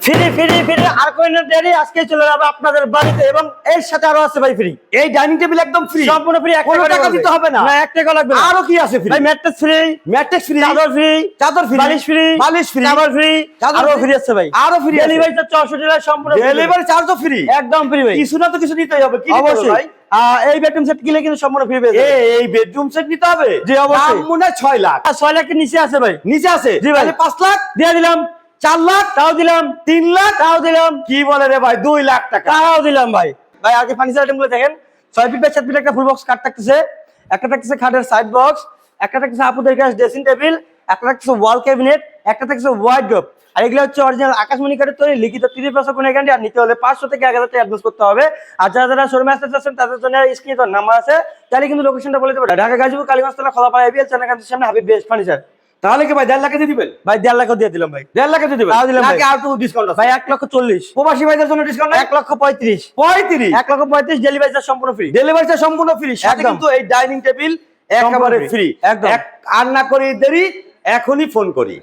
Free free free আর কোন দেরি আজকে চলে যাবে আপনাদের বাড়িতে এবং এর সাথে আরো আছে ভাই ফ্রি। এই ডাইনিং টেবিল একদম ফ্রি, সম্পূর্ণ ফ্রি, কোনো টাকা দিতে হবে না। না 1 টাকা লাগবে না। আরো কি আছে ফ্রি? ভাই ম্যাট্রেস ফ্রি, ম্যাট্রেস ফ্রি, চাদর ফ্রি, চাদর ফ্রি, বালিশ ফ্রি, বালিশ ফ্রি, চাদর ফ্রি, আরো ফ্রি আছে ভাই। আরো ফ্রি আছে। ডেলিভারি চার্জ 64 টাকা সম্পূর্ণ ফ্রি। ডেলিভারি চার্জও ফ্রি, একদম ফ্রি ভাই। কিছু না তো কিছু নিতেই হবে। কি নিতে হবে অবশ্যই ভাই? এই বেডরুম সেট কিনলে কিন্তু সম্পূর্ণ ফ্রি পেয়ে যাবেন। এই বেডরুম সেট নিতে হবে? জি, অবশ্যই। দাম মনে হয় 6 লাখ। 6 লাখের নিচে আছে ভাই। নিচে আছে? জি ভাই। তাহলে 5 লাখ দিয়ে দিলাম, 4 লাখ তাও দিলাম, 3 লাখ তাও দিলাম, কি বলে রে ভাই 2 লাখ টাকা। তাও দিলাম ভাই। ভাই আগে ফার্নিচার আইটেম গুলো দেখেন। 6 ফিট বাই 7 ফিট একটা ফুল বক্স কাট থাকতেছে, একটা থাকতেছে খাটের সাইড বক্স, একটা থাকতেছে আপুদের কাছে ড্রেসিং টেবিল, একটা থাকতেছে ওয়াল ক্যাবিনেট, একটা থাকতেছে ওয়ার্ডরোব। আর এগুলো হচ্ছে অরিজিনাল আকাশমণি কাঠের তৈরি, লিখিত 30% কোনো গ্যারান্টি। আর নিতে হলে 500 থেকে 1000 টাকা অ্যাডভান্স করতে হবে। আর যারা শোরুমে আসতে চাচ্ছেন তাদের জন্য স্ক্রিনে তো নাম্বার আছে, তাহলে কিন্তু লোকেশনটা বলে দেবো। ঢাকা গাজীপুর কালীগঞ্জ থানা খোলাপাড়া এবিএল চায়না সামনে হাবিব বেস্ট ফার্নিচার। তাহলে কি ভাই 1.5 লাখে দিয়ে দিবেন? ভাই 1.5 লাখ দিয়ে দিলাম ভাই। 1.5 লাখে দিয়ে দিবেন? তাও দিলাম ভাই। নাকি আর তো ডিসকাউন্ট আছে? ভাই 1,40,000। প্রবাসী ভাইদের জন্য ডিসকাউন্ট নাই? 1,35,000। 35 1,35,000 ডেলিভারি চার্জ সম্পূর্ণ ফ্রি। ডেলিভারি চার্জ সম্পূর্ণ ফ্রি, সাথে একদম। কিন্তু এই ডাইনিং টেবিল একেবারে সম্পূর্ণ ফ্রি। free, একদম। আর না করি দেরি, এখনই ফোন করি।